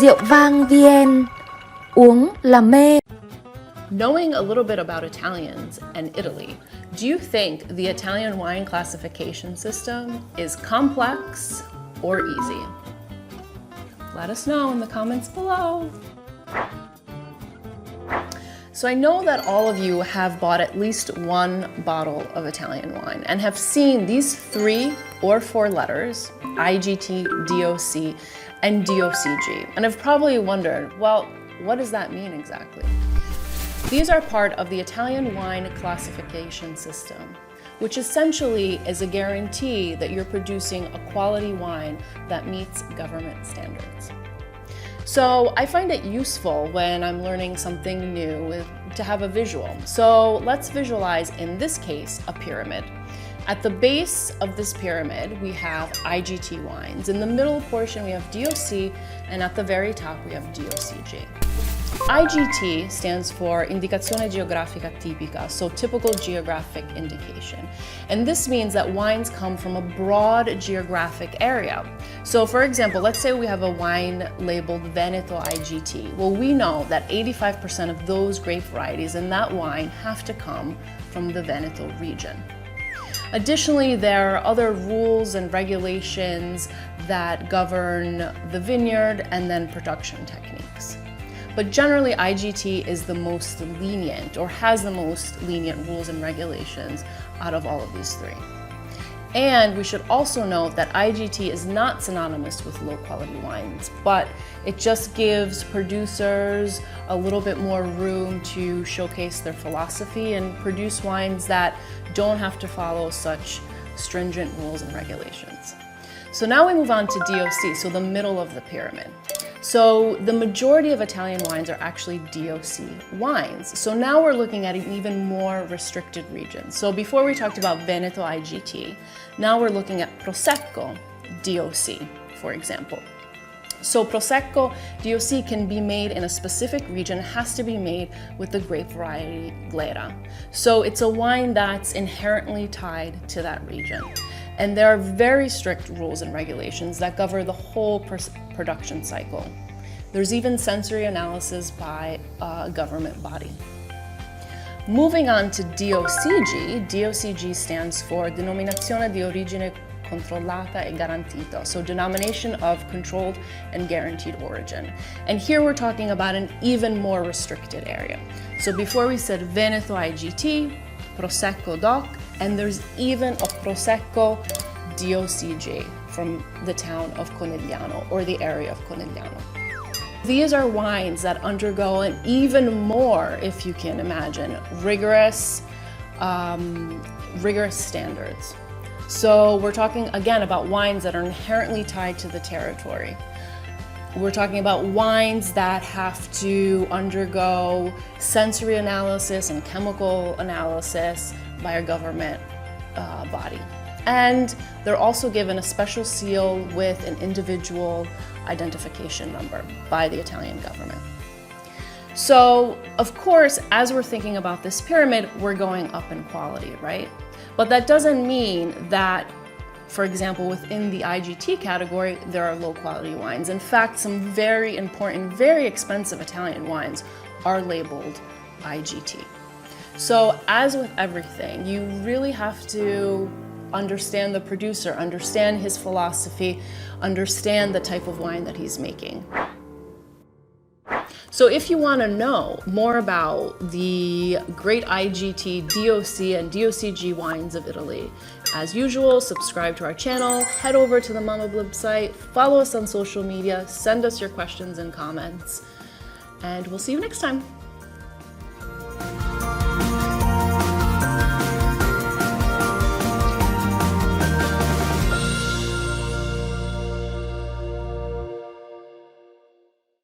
Rượu Vang VN. Uống là mê. Knowing a little bit about Italians and Italy, do you think the Italian wine classification system is complex or easy? Let us know in the comments below. So I know that all of you have bought at least one bottle of Italian wine and have seen these 3 or 4 letters, IGT, DOC, and DOCG, and have probably wondered, well, what does that mean exactly? These are part of the Italian wine classification system, which essentially is a guarantee that you're producing a quality wine that meets government standards. So I find it useful when I'm learning something new to have a visual. So let's visualize, in this case, a pyramid. At the base of this pyramid, we have IGT wines. In the middle portion, we have DOC, and at the very top, we have DOCG. IGT stands for Indicazione Geografica Tipica, so typical geographic indication. And this means that wines come from a broad geographic area. So for example, let's say we have a wine labeled Veneto IGT. Well, we know that 85% of those grape varieties in that wine have to come from the Veneto region. Additionally, there are other rules and regulations that govern the vineyard and then production techniques. But generally, IGT is the most lenient, or has the most lenient rules and regulations out of all of these 3. And we should also note that IGT is not synonymous with low quality wines, but it just gives producers a little bit more room to showcase their philosophy and produce wines that don't have to follow such stringent rules and regulations. So now we move on to DOC, so the middle of the pyramid. So the majority of Italian wines are actually DOC wines. So now we're looking at an even more restricted region. So before we talked about Veneto IGT, now we're looking at Prosecco DOC, for example. So Prosecco DOC can be made in a specific region, has to be made with the grape variety Glera. So it's a wine that's inherently tied to that region. And there are very strict rules and regulations that govern the whole production cycle. There's even sensory analysis by a government body. Moving on to DOCG, DOCG stands for Denominazione di Origine Controllata e Garantita, so denomination of controlled and guaranteed origin. And here we're talking about an even more restricted area. So before we said Veneto IGT, Prosecco DOC, and there's even a Prosecco DOCG from the town of Conegliano, or the area of Conegliano. These are wines that undergo an even more, if you can imagine, rigorous standards. So we're talking again about wines that are inherently tied to the territory. We're talking about wines that have to undergo sensory analysis and chemical analysis by a government body. And they're also given a special seal with an individual identification number by the Italian government. So, of course, as we're thinking about this pyramid, we're going up in quality, right? But that doesn't mean that, for example, within the IGT category, there are low quality wines. In fact, some very important, very expensive Italian wines are labeled IGT. So as with everything, you really have to understand the producer, understand his philosophy, understand the type of wine that he's making. So if you want to know more about the great IGT, DOC, and DOCG wines of Italy, as usual, subscribe to our channel, head over to the Mama website, follow us on social media, send us your questions and comments, and we'll see you next time.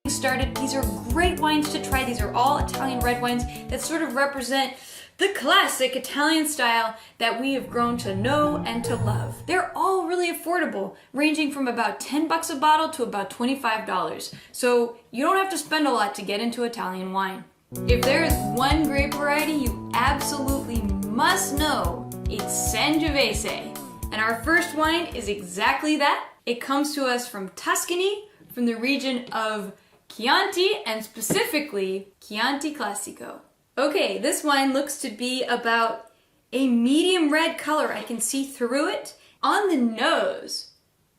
Started. These are great wines to try. These are all Italian red wines that sort of represent the classic Italian style that we have grown to know and to love. They're all really affordable, ranging from about 10 bucks a bottle to about $25. So you don't have to spend a lot to get into Italian wine. If there is one grape variety you absolutely must know, it's Sangiovese. And our first wine is exactly that. It comes to us from Tuscany, from the region of Chianti, and specifically Chianti Classico. Okay, this wine looks to be about a medium red color. I can see through it. On the nose,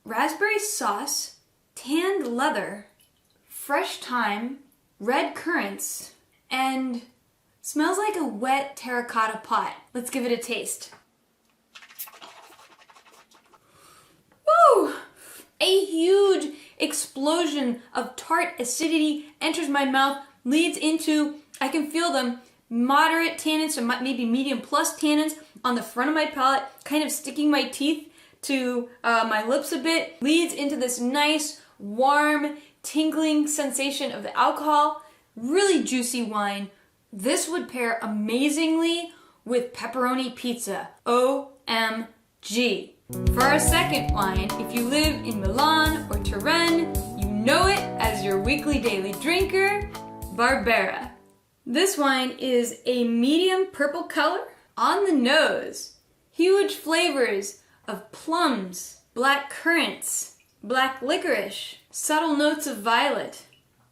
raspberry sauce, tanned leather, fresh thyme, red currants, and smells like a wet terracotta pot. Let's give it a taste. Woo! A huge explosion of tart acidity enters my mouth, leads into, I can feel them, moderate tannins, so maybe medium plus tannins on the front of my palate, kind of sticking my teeth to my lips a bit, leads into this nice, warm, tingling sensation of the alcohol. Really juicy wine. This would pair amazingly with pepperoni pizza. OMG. For our second wine, if you live in Milan or Turin, you know it as your weekly daily drinker, Barbera. This wine is a medium purple color. On the nose, huge flavors of plums, black currants, black licorice, subtle notes of violet,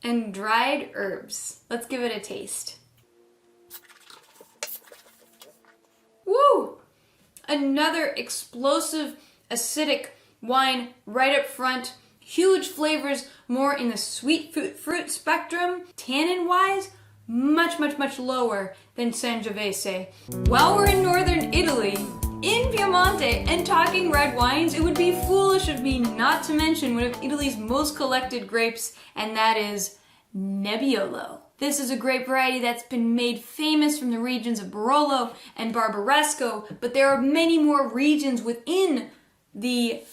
and dried herbs. Let's give it a taste. Woo! Another explosive, acidic wine right up front. Huge flavors, more in the sweet fruit spectrum. Tannin-wise, much lower than Sangiovese. While we're in northern Italy, in Piemonte, and talking red wines, it would be foolish of me not to mention one of Italy's most collected grapes, and that is Nebbiolo. This is a grape variety that's been made famous from the regions of Barolo and Barbaresco, but there are many more regions within the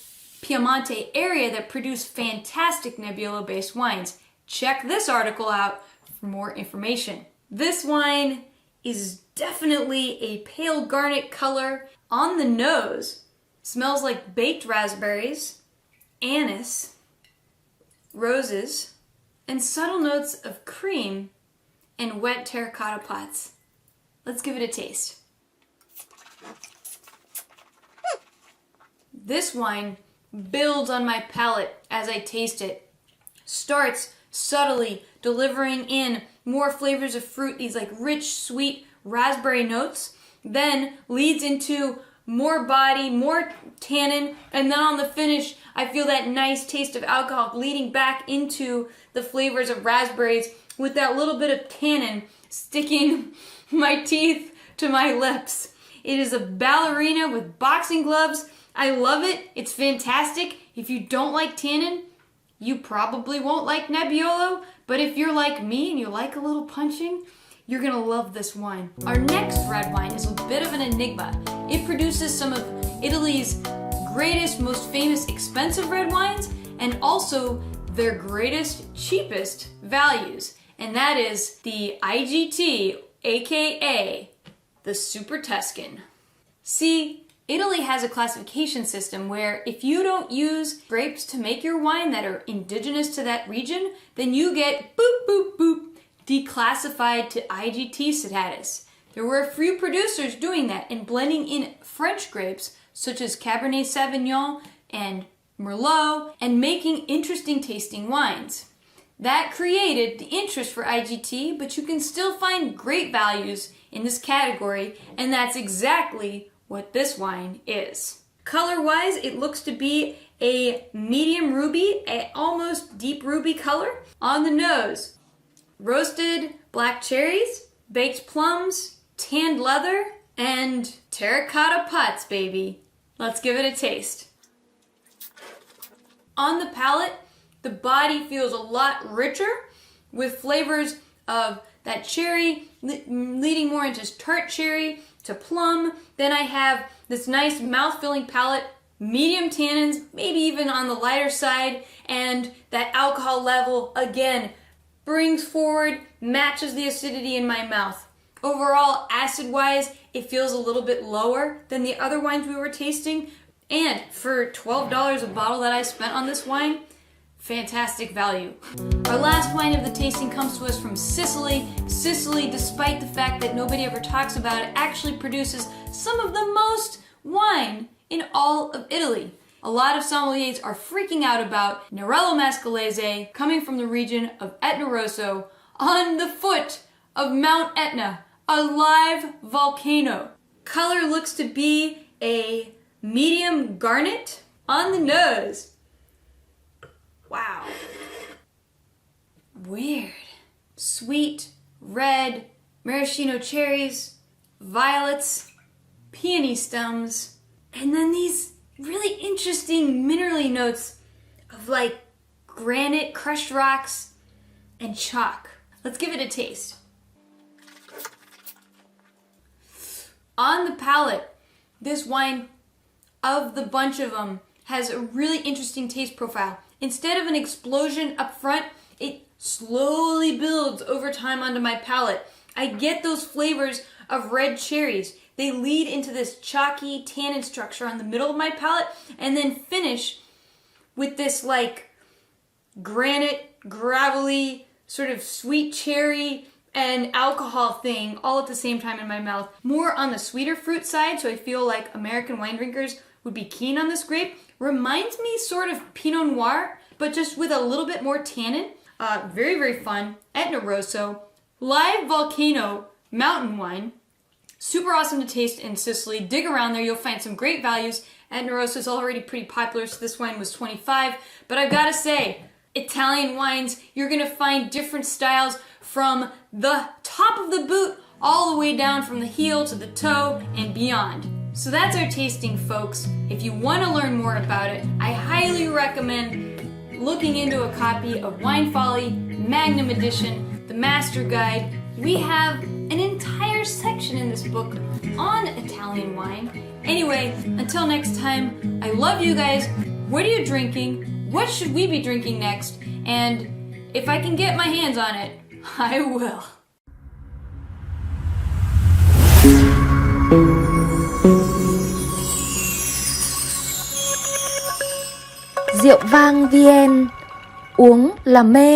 Piemonte area that produce fantastic Nebbiolo-based wines. Check this article out for more information. This wine is definitely a pale garnet color. On the nose, smells like baked raspberries, anise, roses, and subtle notes of cream and wet terracotta pots. Let's give it a taste. This wine builds on my palate as I taste it. Starts subtly delivering in more flavors of fruit, these like rich, sweet raspberry notes, then leads into more body, more tannin, and then on the finish, I feel that nice taste of alcohol leading back into the flavors of raspberries with that little bit of tannin sticking my teeth to my lips. It is a ballerina with boxing gloves. I love it. It's fantastic. If you don't like tannin, you probably won't like Nebbiolo, but if you're like me and you like a little punching, you're gonna love this wine. Our next red wine is a bit of an enigma. It produces some of Italy's greatest, most famous, expensive red wines, and also their greatest, cheapest values. And that is the IGT, aka the Super Tuscan. See, Italy has a classification system where if you don't use grapes to make your wine that are indigenous to that region, then you get boop, boop, boop, declassified to IGT status. There were a few producers doing that and blending in French grapes such as Cabernet Sauvignon and Merlot and making interesting tasting wines. That created the interest for IGT, but you can still find great values in this category, and that's exactly what this wine is. Color-wise, it looks to be a medium ruby, a almost deep ruby color. On the nose, roasted black cherries, baked plums, tanned leather, and terracotta pots, baby. Let's give it a taste. On the palate, the body feels a lot richer with flavors of that cherry leading more into tart cherry to plum. Then I have this nice mouth-filling palate, medium tannins, maybe even on the lighter side, and that alcohol level again brings forward, matches the acidity in my mouth. Overall, acid-wise, it feels a little bit lower than the other wines we were tasting. And for $12 a bottle that I spent on this wine, fantastic value. Our last wine of the tasting comes to us from Sicily. Sicily, despite the fact that nobody ever talks about it, actually produces some of the most wine in all of Italy. a lot of sommeliers are freaking out about Nerello Mascalese coming from the region of Etna Rosso on the foot of Mount Etna, a live volcano. Color looks to be a medium garnet on the nose. Wow. Weird. Sweet, red, maraschino cherries, violets, peony stems, and then these really interesting minerally notes of like granite, crushed rocks, and chalk. Let's give it a taste. On the palate, this wine, of the bunch of them, has a really interesting taste profile. Instead of an explosion up front, it slowly builds over time onto my palate. I get those flavors of red cherries. They lead into this chalky tannin structure on the middle of my palate and then finish with this like granite, gravelly, sort of sweet cherry and alcohol thing all at the same time in my mouth. More on the sweeter fruit side, so I feel like American wine drinkers would be keen on this grape. Reminds me sort of Pinot Noir, but just with a little bit more tannin. Very, very fun. Etna Rosso. Live volcano mountain wine. Super awesome to taste in Sicily. Dig around there, you'll find some great values. Etna Rosso is already pretty popular, so this wine was $25. But I've got to say, Italian wines, you're going to find different styles from the top of the boot all the way down from the heel to the toe and beyond. So that's our tasting, folks. If you want to learn more about it, I highly recommend looking into a copy of Wine Folly Magnum Edition, the Master Guide. We have an entire section in this book on Italian wine. Anyway, until next time, I love you guys. What are you drinking? What should we be drinking next? And if I can get my hands on it, I will. Rượu Vang VN. Uống là mê.